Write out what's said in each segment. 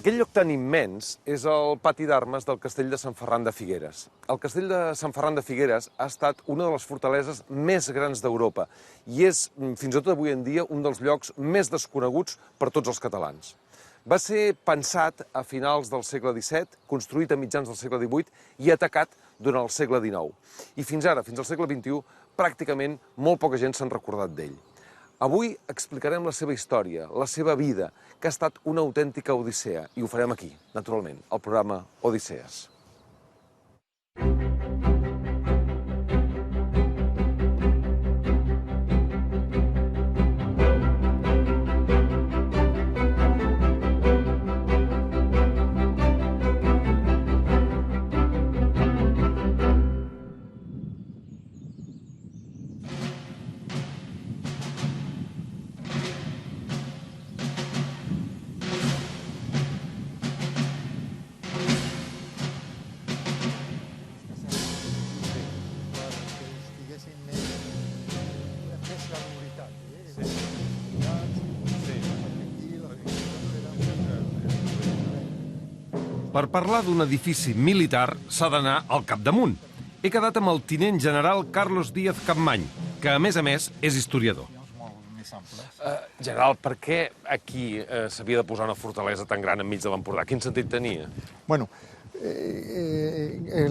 Aquell lloc tan immens és el pati d'armes del castell de Sant Ferran de Figueres. El castell de Sant Ferran de Figueres ha estat una de les fortaleses més grans d'Europa i és, fins i tot avui en dia, un dels llocs més desconeguts per tots els catalans. Va ser pensat a finals del segle XVII, construït a mitjans del segle XVIII i atacat durant el segle XIX. I fins ara, fins al segle XXI, pràcticament molt poca gent s'han recordat d'ell. Avui explicarem la seva història, la seva vida, que ha estat una autèntica odissea, i ho farem aquí, naturalment, al programa Odissees. Per parlar d'un edifici militar s'ha d'anar al capdamunt. He quedat amb el tinent general Carlos Díaz Capmany, que a més, és historiador. General, per què aquí s'havia de posar una fortalesa tan gran enmig de l'Empordà? Quin sentit tenia? Bueno,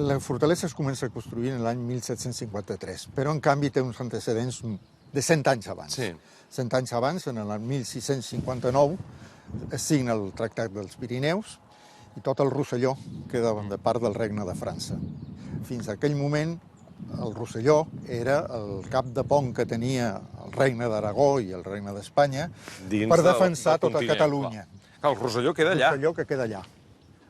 la fortalesa es comença a construir en l'any 1753, però en canvi té uns antecedents de 100 anys abans. Sí. 100 anys abans, en l'any 1659, es signa el Tractat dels Pirineus i tot el Rosselló queda de part del Regne de França. Fins a aquell moment, el Rosselló era el cap de pont que tenia el Regne d'Aragó i el Regne d'Espanya per defensar tota Catalunya. El Rosselló queda allà. El Rosselló que queda allà,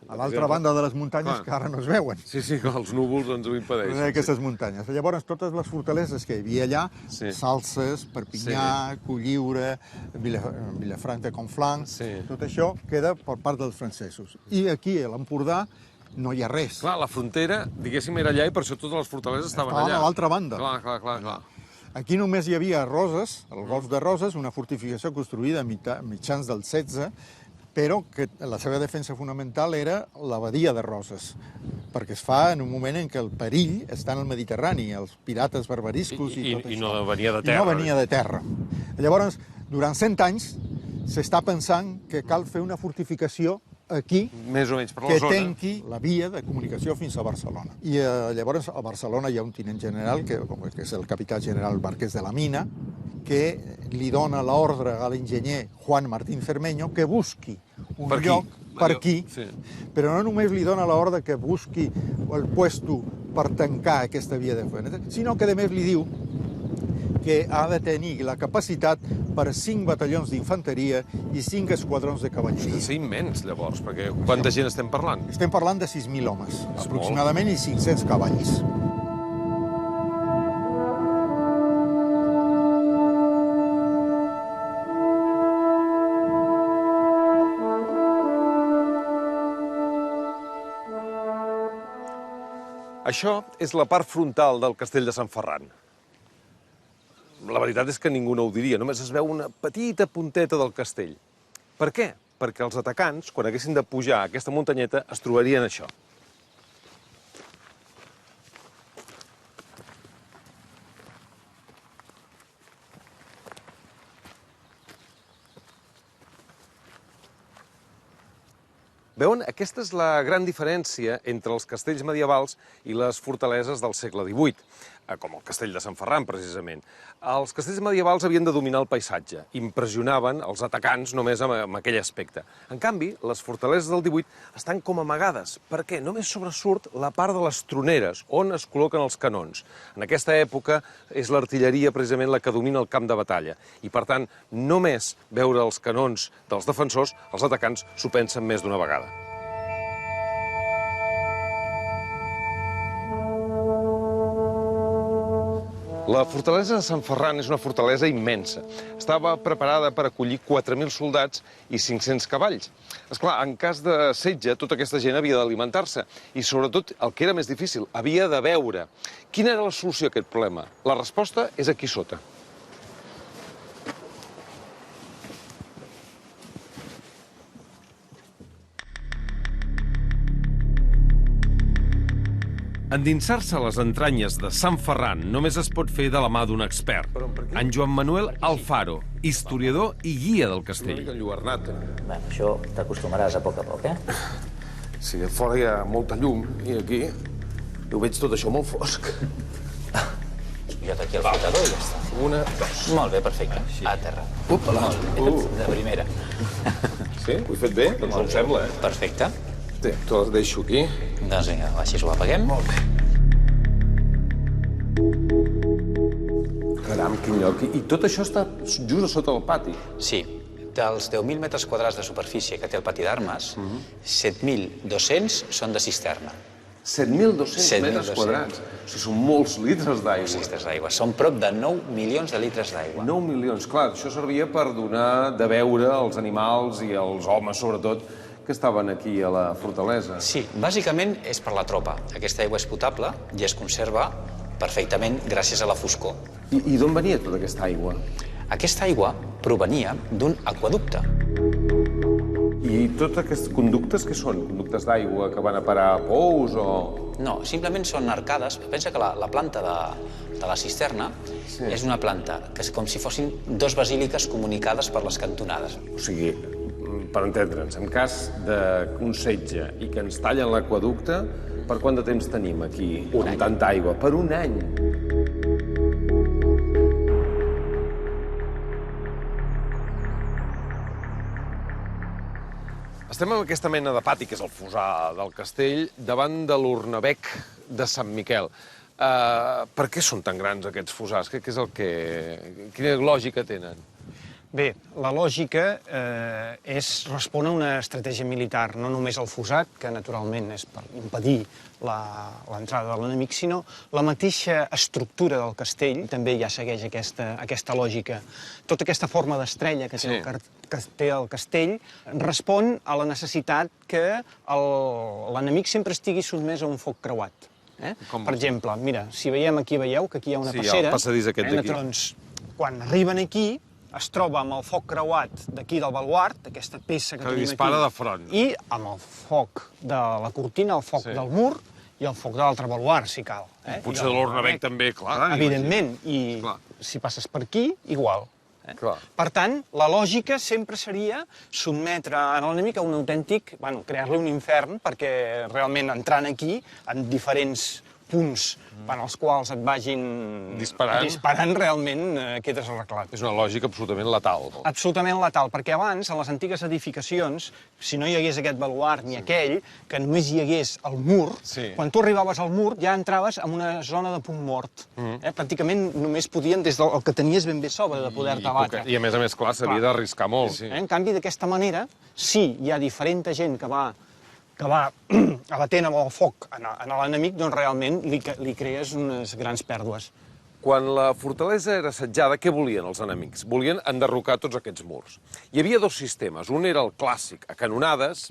a l'altra banda de les muntanyes que ara no es veuen. Sí, els núvols ens ho impedeixen. Aquestes muntanyes. Llavors, totes les fortaleses que hi havia allà, Salses, Perpinyà, Cotlliure, Vilafranca de Conflans, tot això queda per part dels francesos. I aquí, a l'Empordà, no hi ha res. Clar, la frontera, diguéssim, era allà i per això totes les fortaleses estaven allà. Estaven a l'altra banda. Clar. Aquí només hi havia Roses, el golf de Roses, una fortificació construïda a mitjans del XVI, però que la seva defensa fonamental era l'abadia de Roses, perquè es fa en un moment en què el perill està en el Mediterrani, els pirates barbariscos i tot això. I no venia de terra. I no venia de terra. Llavors, durant 100 anys, s'està pensant que cal fer una fortificació aquí, més o menys per la que zona, tanqui la via de comunicació fins a Barcelona. I llavors a Barcelona hi ha un tinent general, que és el capità general Marquès de la Mina, que li dona l'ordre a l'enginyer Juan Martín Cermeño que busqui un lloc per aquí, però no només li dona l'ordre que busqui el puesto per tancar aquesta via de feneta, sinó que a més li diu que ha de tenir la capacitat per 5 batallons d'infanteria i 5 esquadrons de cavalleria. És immens, llavors, perquè quanta gent estem parlant? Estem parlant de 6.000 homes, aproximadament, i 500 cavalls. Això és la part frontal del castell de Sant Ferran. La veritat és que ningú no ho diria, només es veu una petita punteta del castell. Per què? Perquè els atacants, quan haguessin de pujar aquesta muntanyeta, es trobarien això. Veuen? Aquesta és la gran diferència entre els castells medievals i les fortaleses del segle XVIII, com el castell de Sant Ferran, precisament. Els castells medievals havien de dominar el paisatge, impressionaven els atacants només amb aquell aspecte. En canvi, les fortaleses del XVIII estan com amagades, perquè només sobresurt la part de les troneres, on es col·loquen els canons. En aquesta època és l'artilleria precisament la que domina el camp de batalla, i per tant, només veure els canons dels defensors, els atacants s'ho pensen més d'una vegada. La fortalesa de Sant Ferran és una fortalesa immensa. Estava preparada per acollir 4.000 soldats i 500 cavalls. Esclar, en cas de setge, tota aquesta gent havia d'alimentar-se i, sobretot, el que era més difícil, havia de beure. Quina era la solució a aquest problema? La resposta és aquí sota. Endinsar-se a les entranyes de Sant Ferran només es pot fer de la mà d'un expert, en Joan Manuel Alfaro, historiador i guia del castell. Una mica enlluernat. Bueno, això t'acostumaràs a poc, eh? Sí, a fora hi ha molta llum i aquí ho veig tot això molt fosc. Jo aquí al flotador i ja està. Una, dos. Molt bé, perfecte. A terra. Upala. Molt bé, de primera. Sí? Ho he fet bé? Doncs no em sembla, eh? Perfecte. Sí, te les deixo aquí. Doncs vinga, així ho apaguem. Molt bé. Caram, quin lloc. I tot això està just a sota del pati. Sí, dels 10.000 metres quadrats de superfície que té el pati d'armes, 7.200 són de cisterna. 7.200 metres quadrats. O sigui, són molts litres d'aigua. Litres d'aigua. Són prop de 9 milions de litres d'aigua. 9 milions. Clar, això servia per donar de beure als animals i als homes, sobretot, que estaven aquí a la fortalesa. Sí, bàsicament és per la tropa. Aquesta aigua és potable i es conserva perfectament gràcies a la foscor. I d'on venia tota aquesta aigua? Aquesta aigua provenia d'un aqüeducte. I tots aquests conductes què són? Conductes d'aigua que van a parar a pous o...? No, simplement són arcades. Pensa que la planta de la cisterna és una planta que és com si fossin dos basíliques comunicades per les cantonades. O sigui, per entendre'ns, en cas d'un setge i que ens tallen l'aqüeducte, per quant de temps tenim aquí amb tanta aigua? Per un any. Estem en aquesta mena de pati, que és el fossar del castell, davant de l'Ornabec de Sant Miquel. Per què són tan grans aquests fossars? Quina lògica tenen? Bé, la lògica respon a una estratègia militar, no només el fossat, que naturalment és per impedir l'entrada de l'enemic, sinó la mateixa estructura del castell també ja segueix aquesta lògica. Tota aquesta forma d'estrella que té el castell respon a la necessitat que l'enemic sempre estigui sotmès a un foc creuat. Per exemple, mira, si veiem aquí, veieu que aquí hi ha una passera. Sí, el passadís aquest d'aquí. Doncs, quan arriben aquí, es troba amb el foc creuat d'aquí del baluart, aquesta peça que tenim aquí. Que dispara de front. I amb el foc de la cortina, el foc del mur i el foc de l'altre baluart, si cal. Potser de l'Ornabec també, clar. Evidentment. I si passes per aquí, igual. Clar. Per tant, la lògica sempre seria sotmetre a l'enemic a un autèntic... crear-li un infern, perquè realment entrant aquí, en diferents punts en els quals et vagin disparant realment quedes arreglat. És una lògica absolutament letal. Absolutament letal, perquè abans, en les antigues edificacions, si no hi hagués aquest baluart ni aquell, que només hi hagués el mur, quan tu arribaves al mur ja entraves en una zona de punt mort. Pràcticament només podien, des del que tenies ben bé sobre, de poder-te abatre. I a més, clar, s'havia d'arriscar molt. En canvi, d'aquesta manera, sí, hi ha diferent gent que va abatent amb el foc a l'enemic, doncs realment li crees unes grans pèrdues. Quan la fortalesa era assetjada, què volien els enemics? Volien enderrocar tots aquests murs. Hi havia dos sistemes. Un era el clàssic, a canonades,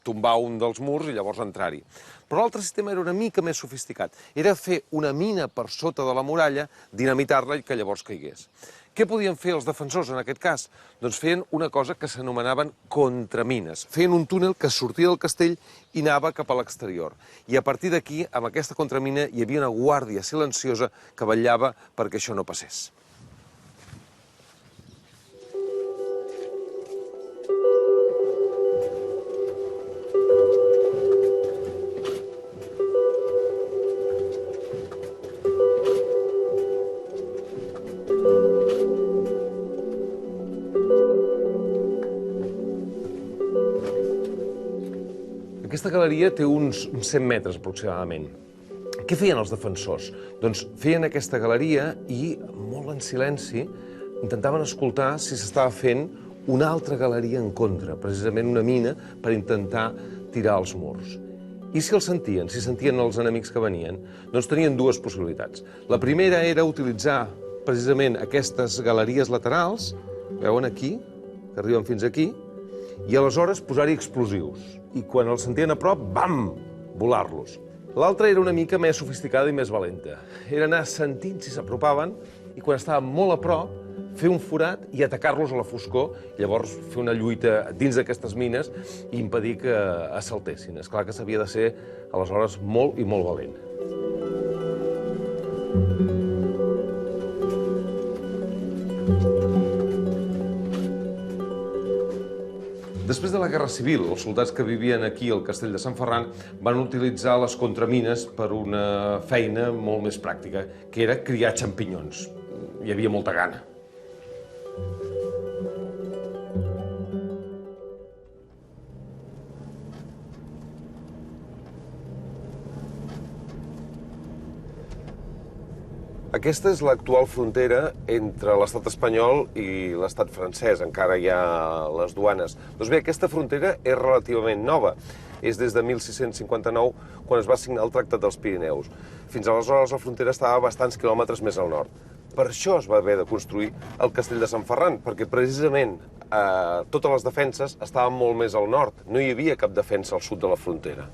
tombar un dels murs i llavors entrar-hi. Però l'altre sistema era una mica més sofisticat. Era fer una mina per sota de la muralla, dinamitar-la i que llavors caigués. Què podien fer els defensors en aquest cas? Doncs feien una cosa que s'anomenaven contramines. Feien un túnel que sortia del castell i anava cap a l'exterior. I a partir d'aquí, amb aquesta contramina, hi havia una guàrdia silenciosa que vetllava perquè això no passés. Aquesta galeria té uns 100 metres, aproximadament. Què feien els defensors? Doncs feien aquesta galeria i, molt en silenci, intentaven escoltar si s'estava fent una altra galeria en contra, precisament una mina per intentar tirar els murs. I si els sentien, si sentien els enemics que venien, doncs tenien dues possibilitats. La primera era utilitzar precisament aquestes galeries laterals, veuen aquí, que arriben fins aquí, i aleshores posar-hi explosius. I quan els sentien a prop, bam! Volar-los. L'altra era una mica més sofisticada i més valenta. Era anar sentint si s'apropaven i quan estaven molt a prop, fer un forat i atacar-los a la foscor, llavors fer una lluita dins d'aquestes mines i impedir que assaltessin. És clar que s'havia de ser, aleshores, molt i molt valent. Després de la Guerra Civil, els soldats que vivien aquí al castell de Sant Ferran van utilitzar les contramines per una feina molt més pràctica, que era criar xampinyons. Hi havia molta gana. Aquesta és l'actual frontera entre l'estat espanyol i l'estat francès. Encara hi ha les duanes. Doncs bé, aquesta frontera és relativament nova. És des de 1659, quan es va signar el Tractat dels Pirineus. Fins aleshores la frontera estava bastants quilòmetres més al nord. Per això es va haver de construir el castell de Sant Ferran, perquè precisament totes les defenses estaven molt més al nord. No hi havia cap defensa al sud de la frontera.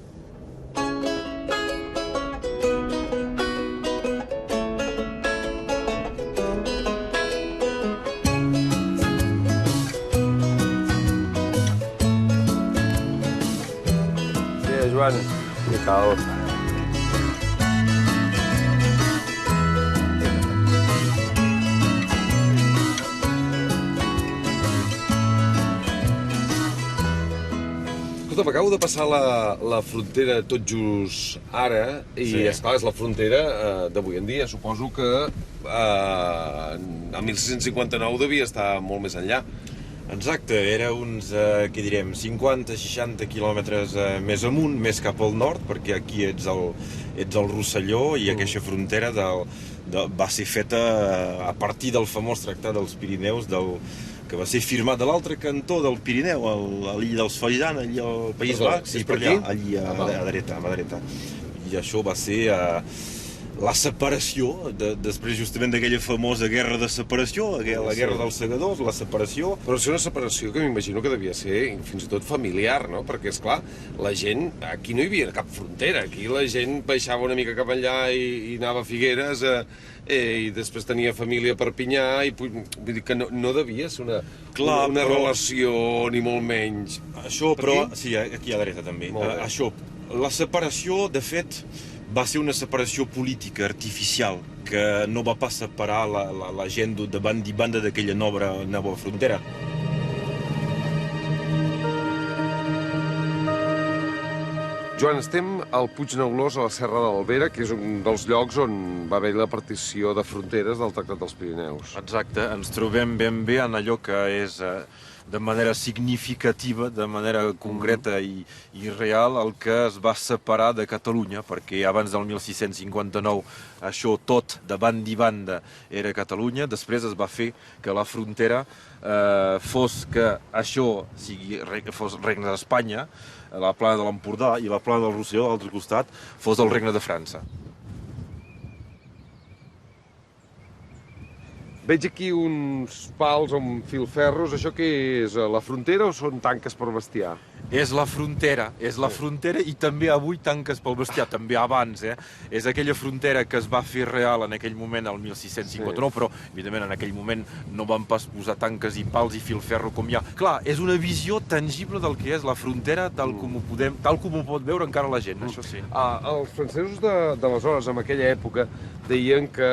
Joan, Miquel. Escolta, m'acabo de passar la frontera tot just ara i, esclar, és la frontera d'avui en dia. Suposo que a 1659 devia estar molt més enllà. Exacte, era uns, què direm, 50-60 quilòmetres més amunt, més cap al nord, perquè aquí ets al Rosselló i aquesta frontera va ser feta a partir del famós Tractat dels Pirineus, que va ser firmat de l'altre cantó del Pirineu, a l'illa dels Fallan, allà al País Basc, i per allà, allí a dreta. I això va ser la separació, després justament d'aquella famosa guerra de separació, la guerra dels segadors, la separació. Però és una separació que m'imagino que devia ser fins i tot familiar, no? Perquè, esclar, la gent, aquí no hi havia cap frontera, aquí la gent baixava una mica cap enllà i anava a Figueres i després tenia família a Perpinyà i vull dir que no devia ser una relació ni molt menys. Això, però, sí, aquí a dreta també. Això, la separació, de fet, va ser una separació política artificial que no va pas separar la gent de banda i banda d'aquella nova frontera. Joan, estem al Puig Neulós, a la Serra de l'Albera, que és un dels llocs on va haver la partició de fronteres del Tractat dels Pirineus. Exacte, ens trobem ben bé en allò que és de manera significativa, de manera concreta i real, el que es va separar de Catalunya, perquè abans del 1659 això tot, de banda i banda, era Catalunya. Després es va fer que la frontera fos que això fos regne d'Espanya, la plana de l'Empordà i la plana del Rosselló, a l'altre costat, fos el regne de França. Veig aquí uns pals amb filferros. Això què és? La frontera o són tanques per bestiar? És la frontera i també avui tanques pel bestiar, també abans, És aquella frontera que es va fer real en aquell moment, el 1659, però, evidentment, en aquell moment no van pas posar tanques i pals i filferro com hi ha. Clar, és una visió tangible del que és la frontera, tal com ho pot veure encara la gent, això sí. Els francesos d'aleshores, en aquella època, deien que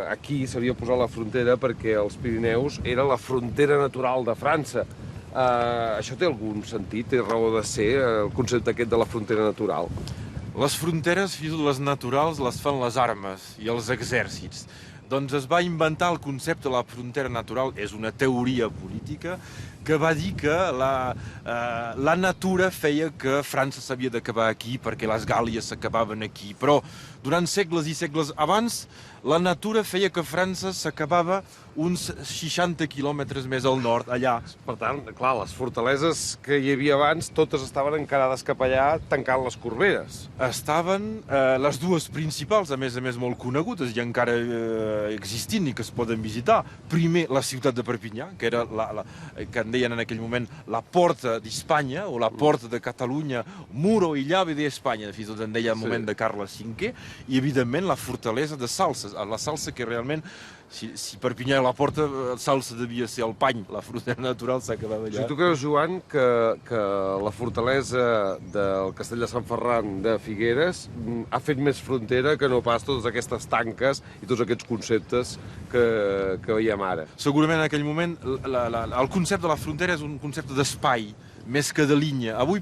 aquí s'havia posat la frontera perquè els Pirineus era la frontera natural de França. Això té algun sentit? Té raó de ser, el concepte aquest de la frontera natural? Les fronteres, fins i tot les naturals, les fan les armes i els exèrcits. Doncs es va inventar el concepte de la frontera natural, és una teoria política, que va dir que la natura feia que França s'havia d'acabar aquí perquè les Gàlies s'acabaven aquí, però durant segles i segles abans la natura feia que França s'acabava uns 60 quilòmetres més al nord, allà. Per tant, clar, les fortaleses que hi havia abans, totes estaven encarades cap allà, tancant les corberes. Estaven les dues principals, a més molt conegudes i encara existint i que es poden visitar. Primer, la ciutat de Perpinyà, que era que en deien en aquell moment la porta d'Espanya, o la porta de Catalunya, muro i llave d'Espanya, fins i tot en deia el moment de Carles V, i evidentment la fortalesa de Salses, la Salsa que realment, si Perpinyà la porta s'alça devia ser el pany, la frontera natural s'acabava allà. Si tu creus, Joan, que la fortalesa del castell de Sant Ferran de Figueres ha fet més frontera que no pas totes aquestes tanques i tots aquests conceptes que veiem ara. Segurament en aquell moment el concepte de la frontera és un concepte d'espai, més que de línia. Avui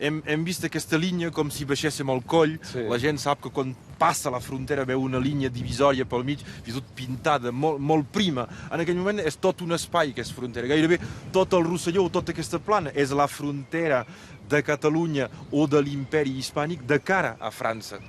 hem vist aquesta línia com si baixéssim el coll. Sí. La gent sap que quan passa la frontera veu una línia divisòria pel mig, fins i tot pintada, molt prima. En aquell moment és tot un espai que és frontera. Gairebé tot el Rosselló, tota aquesta plana, és la frontera de Catalunya o de l'imperi hispànic de cara a França.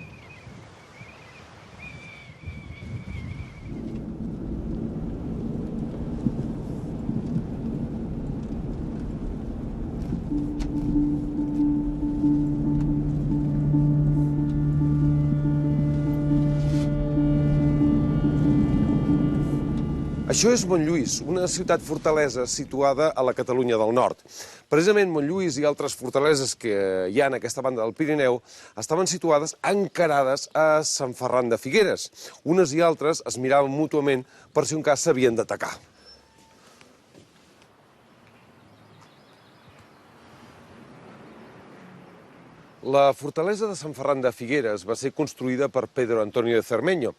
Això és Montlluís, una ciutat-fortalesa situada a la Catalunya del Nord. Precisament Montlluís i altres fortaleses que hi ha en aquesta banda del Pirineu estaven situades encarades a Sant Ferran de Figueres. Unes i altres es miraven mútuament per si un cas s'havien d'atacar. La fortalesa de Sant Ferran de Figueres va ser construïda per Pedro Antonio de Cermeño.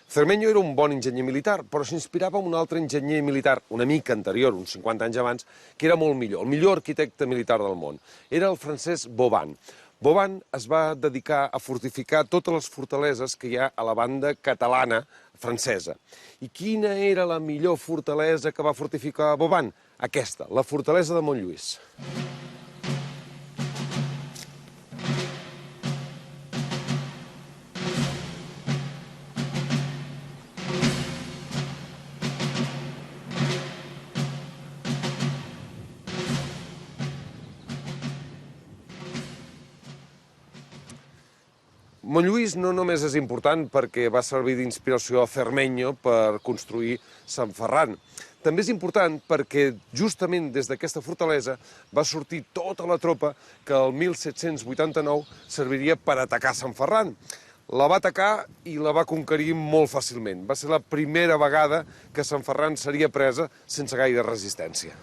Cermeño era un bon enginyer militar, però s'inspirava en un altre enginyer militar, una mica anterior, uns 50 anys abans, que era molt millor, el millor arquitecte militar del món. Era el francès Vauban. Vauban es va dedicar a fortificar totes les fortaleses que hi ha a la banda catalana francesa. I quina era la millor fortalesa que va fortificar Vauban? Aquesta, la fortalesa de Montlluís. Montlluís no només és important perquè va servir d'inspiració a Cermeño per construir Sant Ferran. També és important perquè justament des d'aquesta fortalesa va sortir tota la tropa que el 1789 serviria per atacar Sant Ferran. La va atacar i la va conquerir molt fàcilment. Va ser la primera vegada que Sant Ferran seria presa sense gaire resistència.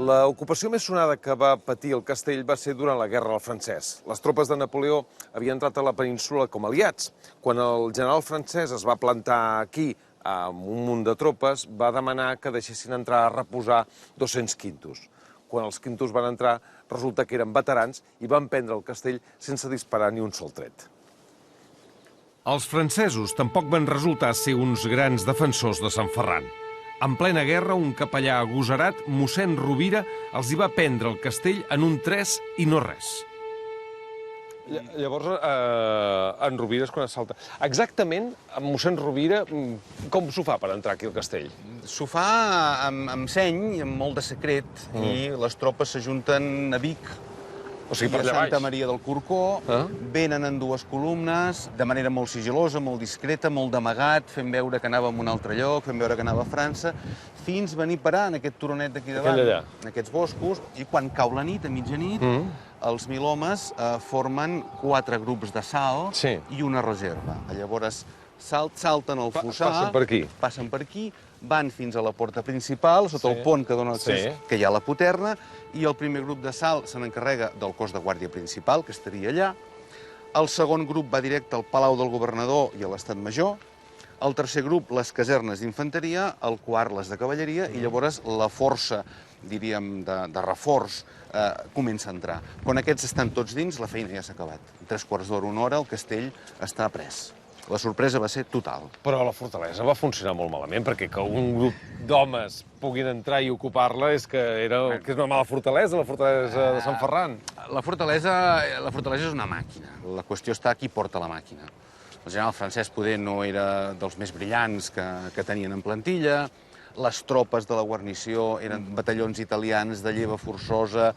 L'ocupació més sonada que va patir el castell va ser durant la Guerra del Francès. Les tropes de Napoleó havien entrat a la península com aliats. Quan el general francès es va plantar aquí amb un munt de tropes, va demanar que deixessin entrar a reposar 200 quintos. Quan els quintos van entrar, resulta que eren veterans i van prendre el castell sense disparar ni un sol tret. Els francesos tampoc van resultar ser uns grans defensors de Sant Ferran. En plena guerra, un capellà agosarat, mossèn Rovira, els hi va prendre el castell en un 3 i no res. Llavors, en Rovira és quan es salta. Exactament, mossèn Rovira, com s'ho fa per entrar aquí al castell? S'ho fa amb seny, amb molt de secret, i les tropes s'ajunten a Vic, O sigui, per a allà baix. Santa Maria del Corcó, venen en dues columnes, de manera molt sigilosa, molt discreta, molt d'amagat, fent veure que anava a un altre lloc, fent veure que anava a França, fins venir a parar en aquest turonet d'aquí davant, en aquests boscos, i quan cau la nit, a mitjanit, els 1.000 homes formen 4 grups d'assalt i una reserva. Llavors salten el fossar, passen per aquí, van fins a la porta principal, sota el pont que dona accés, que hi ha la Poterna, i el primer grup d'assalt se n'encarrega del cos de guàrdia principal, que estaria allà. El segon grup va directe al Palau del Governador i a l'Estat Major. El tercer grup, les casernes d'infanteria, el quart, les de cavalleria, i llavors la força, diríem, de reforç comença a entrar. Quan aquests estan tots dins, la feina ja s'ha acabat. En 3/4 d'hora, 1 hora, el castell està pres. La sorpresa va ser total. Però la fortalesa va funcionar molt malament, perquè que un grup d'homes puguin entrar i ocupar-la és que és una mala fortalesa, la fortalesa de Sant Ferran. La fortalesa és una màquina. La qüestió està qui porta la màquina. El general francès poder no era dels més brillants que tenien en plantilla, les tropes de la guarnició eren batallons italians de lleva forçosa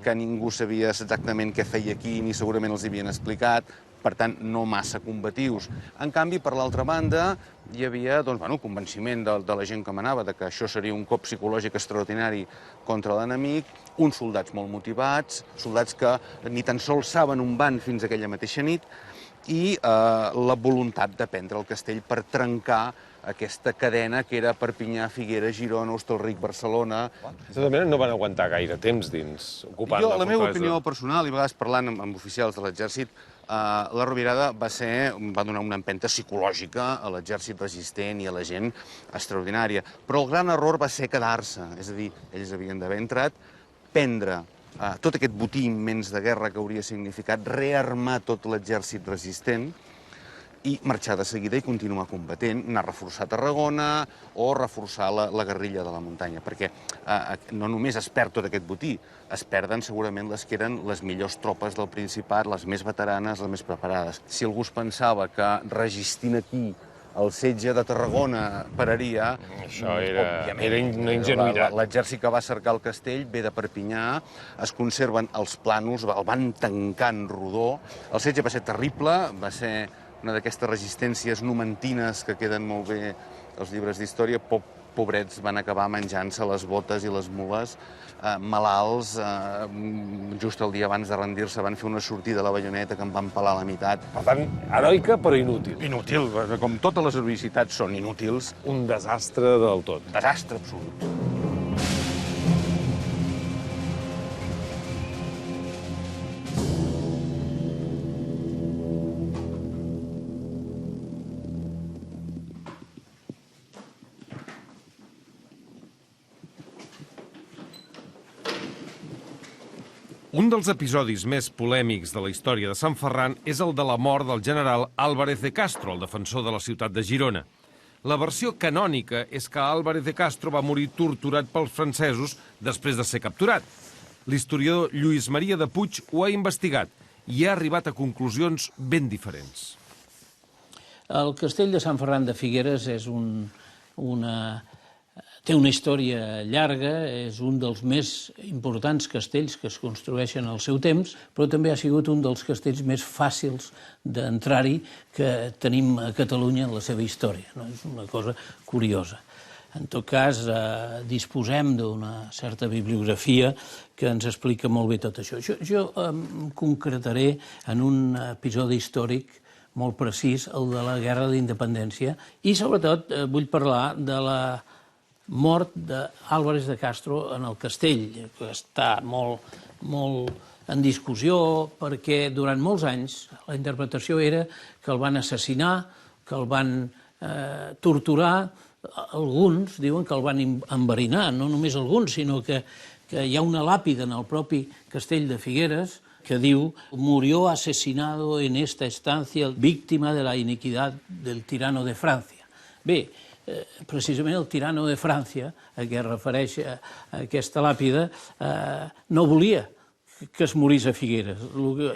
que ningú sabia exactament què feia aquí, ni segurament els havien explicat, per tant, no massa combatius. En canvi, per l'altra banda, hi havia convenciment de la gent que manava de que això seria un cop psicològic extraordinari contra l'enemic, uns soldats molt motivats, soldats que ni tan sols saben on van fins aquella mateixa nit, i la voluntat de prendre el castell per trencar aquesta cadena que era Perpinyà, Figueres, Girona, Hostalric, Barcelona. De tota manera, no van aguantar gaire temps dins, ocupant la fortalesa. La meva opinió personal, i a vegades parlant amb oficials de l'exèrcit, la revirada va donar una empenta psicològica a l'exèrcit resistent i a la gent extraordinària. Però el gran error va ser quedar-se, és a dir, ells havien d'haver entrat, prendre tot aquest botí immens de guerra que hauria significat rearmar tot l'exèrcit resistent i marxar de seguida i continuar combatent, anar a reforçar Tarragona o reforçar la guerrilla de la muntanya, perquè no només es perd tot aquest botí, es perden segurament les que eren les millors tropes del Principat, les més veteranes, les més preparades. Si algú es pensava que resistint aquí el setge de Tarragona pararia... Això era una ingenuïtat. L'exèrcit que va cercar el castell ve de Perpinyà, es conserven els plànols, el van tancar en rodó. El setge va ser terrible, va ser una d'aquestes resistències numantines que queden molt bé als llibres d'història. Pobrets van acabar menjant-se les botes i les mules, malalts, just el dia abans de rendir-se van fer una sortida a la baioneta que en van pelar a la meitat. Per tant, heroica però inútil. Inútil, com totes les heroïcitats són inútils. Un desastre del tot. Desastre absolut. Un dels episodis més polèmics de la història de Sant Ferran és el de la mort del general Álvarez de Castro, el defensor de la ciutat de Girona. La versió canònica és que Álvarez de Castro va morir torturat pels francesos després de ser capturat. L'historiador Lluís Maria de Puig ho ha investigat i ha arribat a conclusions ben diferents. El castell de Sant Ferran de Figueres té una història llarga, és un dels més importants castells que es construeixen al seu temps, però també ha sigut un dels castells més fàcils d'entrar-hi que tenim a Catalunya en la seva història. És una cosa curiosa. En tot cas, disposem d'una certa bibliografia que ens explica molt bé tot això. Jo em concretaré en un episodi històric molt precís, el de la Guerra d'Independència, i sobretot vull parlar de la mort d'Álvarez de Castro en el castell, que està molt en discussió perquè durant molts anys la interpretació era que el van assassinar, que el van torturar, alguns diuen que el van enverinar, no només alguns, sinó que hi ha una làpida en el propi castell de Figueres que diu «Murió asesinado en esta estancia víctima de la iniquidad del tirano de Francia». Bé, precisament el tirano de França, a què es refereix aquesta làpida, no volia que es morís a Figueres.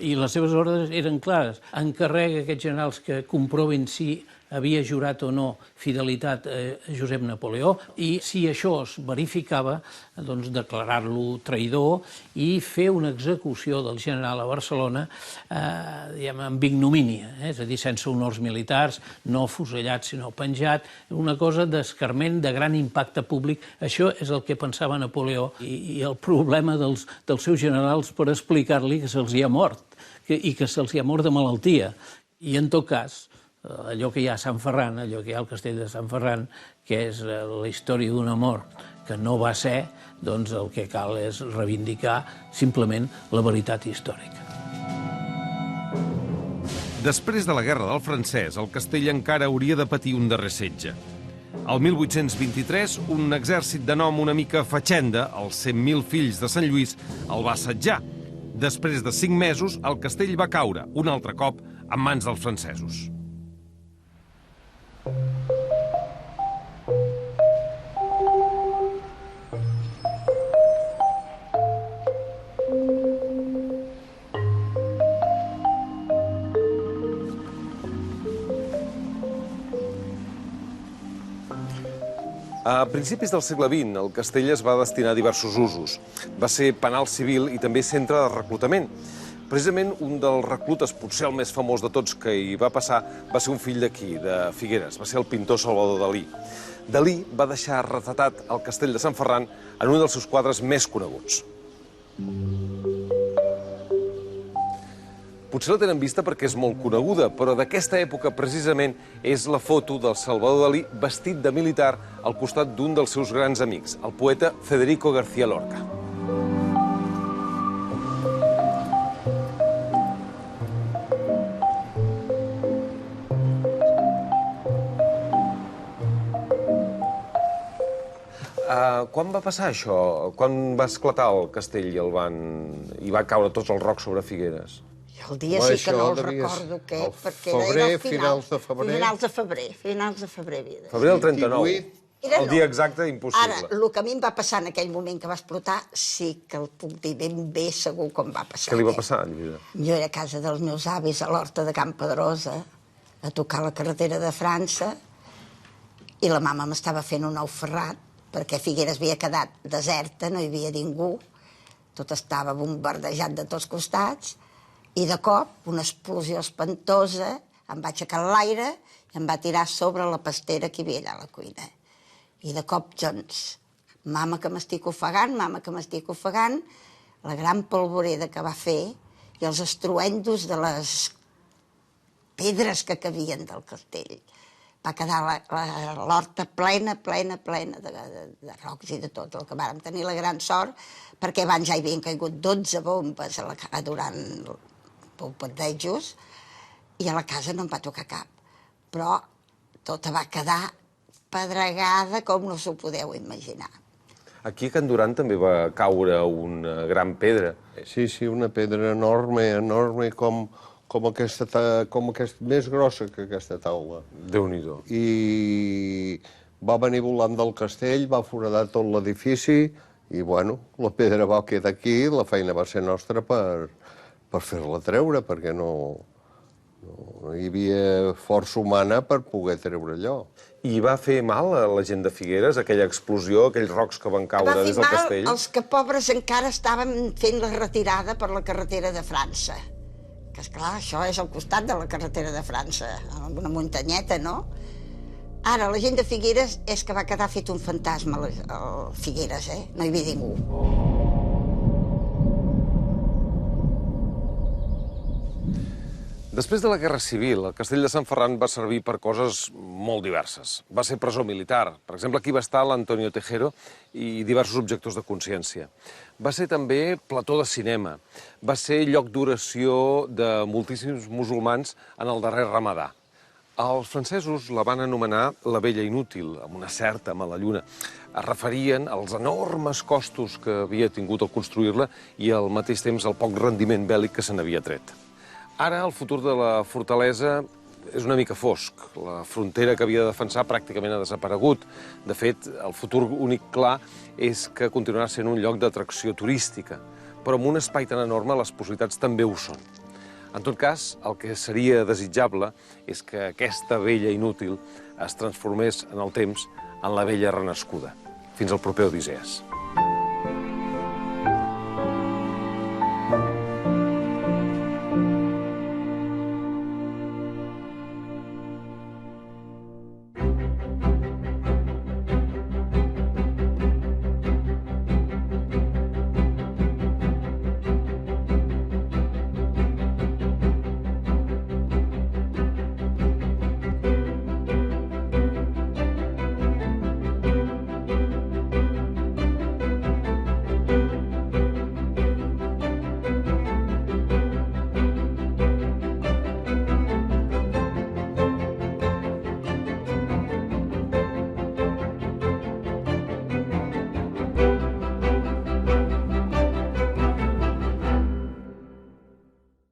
I les seves ordres eren clares. Encarrega a aquests generals que comprovin si havia jurat o no fidelitat a Josep Napoleó i si això es verificava, doncs declarar-lo traïdor i fer una execució del general a Barcelona amb ignomínia, és a dir, sense honors militars, no fusellat sinó penjat, una cosa d'escarment, de gran impacte públic. Això és el que pensava Napoleó i el problema dels seus generals per explicar-li que se'ls hi ha mort i que se'ls hi ha mort de malaltia. I en tot cas, allò que hi ha a Sant Ferran, allò que hi ha al castell de Sant Ferran, que és la història d'una mort que no va ser, doncs el que cal és reivindicar simplement la veritat històrica. Després de la Guerra del Francès, el castell encara hauria de patir un darrer setge. El 1823, un exèrcit de nom una mica fatxenda, els 100.000 fills de Sant Lluís, el va assetjar. Després de 5 mesos, el castell va caure, un altre cop, en mans dels francesos. A principis del segle XX, el castell es va destinar a diversos usos. Va ser penal civil i també centre de reclutament. Precisament un dels reclutes, potser el més famós de tots que hi va passar, va ser un fill d'aquí, de Figueres. Va ser el pintor Salvador Dalí. Dalí va deixar retratat el castell de Sant Ferran en un dels seus quadres més coneguts. Potser la tenen vista perquè és molt coneguda, però d'aquesta època precisament és la foto del Salvador Dalí vestit de militar al costat d'un dels seus grans amics, el poeta Federico García Lorca. Quan va passar això? Quan va esclatar el castell i va caure tots els rocs sobre Figueres? El dia sí que no el recordo, perquè era el finals de febrer. Finals de febrer. Febrer del 39. El dia exacte, impossible. Ara, el que a mi em va passar en aquell moment que va explotar, sí que el puc dir ben bé segur com va passar. Què li va passar, Lluïda? Jo era a casa dels meus avis, a l'Horta de Can Pedrosa, a tocar la carretera de França, i la mama m'estava fent un ou ferrat, perquè Figueres havia quedat deserta, no hi havia ningú, tot estava bombardejat de tots costats, i de cop, una explosió espantosa, em va aixecar a l'aire i em va tirar sobre la pastera que hi havia allà a la cuina. I de cop, doncs, mama que m'estic ofegant, la gran polvoreda que va fer i els estruendos de les pedres que cabien del castell. Va quedar l'horta plena de rocs i de tot, el que vàrem tenir la gran sort, perquè abans ja hi havien caigut 12 bombes durant bombardejos i a la casa no em va tocar cap. Però tota va quedar pedregada com no s'ho podeu imaginar. Aquí a Can Duran també va caure una gran pedra. Sí, una pedra enorme com més grossa que aquesta taula. Déu-n'hi-do. I va venir volant del castell, va foradar tot l'edifici i, bueno, la pedra va quedar aquí, la feina va ser nostra per fer-la treure, perquè no hi havia força humana per poder treure allò. I va fer mal a la gent de Figueres, aquella explosió, aquells rocs que van caure des del castell? Va fer mal als que pobres encara estaven fent la retirada per la carretera de França. Que, esclar, això és al costat de la carretera de França, una muntanyeta, no? Ara, la gent de Figueres és que va quedar fet un fantasma a Figueres, No hi havia ningú. Després de la Guerra Civil, el castell de Sant Ferran va servir per coses molt diverses. Va ser presó militar. Per exemple, aquí va estar l'Antonio Tejero i diversos objectors de consciència. Va ser també plató de cinema. Va ser lloc d'oració de moltíssims musulmans en el darrer Ramadà. Els francesos la van anomenar la vella inútil, amb una certa mala lluna. Es referien als enormes costos que havia tingut al construir-la i al mateix temps al poc rendiment bèl·lic que se n'havia tret. Ara el futur de la fortalesa és una mica fosc. La frontera que havia de defensar pràcticament ha desaparegut. De fet, el futur únic clar és que continuarà sent un lloc d'atracció turística. Però amb un espai tan enorme les possibilitats també ho són. En tot cas, el que seria desitjable és que aquesta vella inútil es transformés en el temps en la vella renascuda. Fins al proper Odisseies.